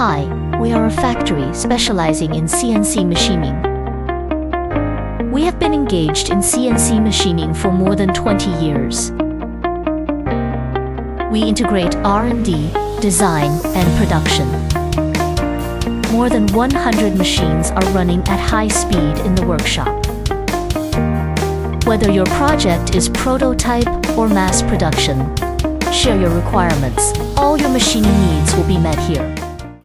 Hi, we are a factory specializing in CNC machining. We have been engaged in CNC machining for more than 20 years. We integrate R&D, design, and production. More than 100 machines are running at high speed in the workshop. Whether your project is prototype or mass production, share your requirements. All your machining needs will be met here.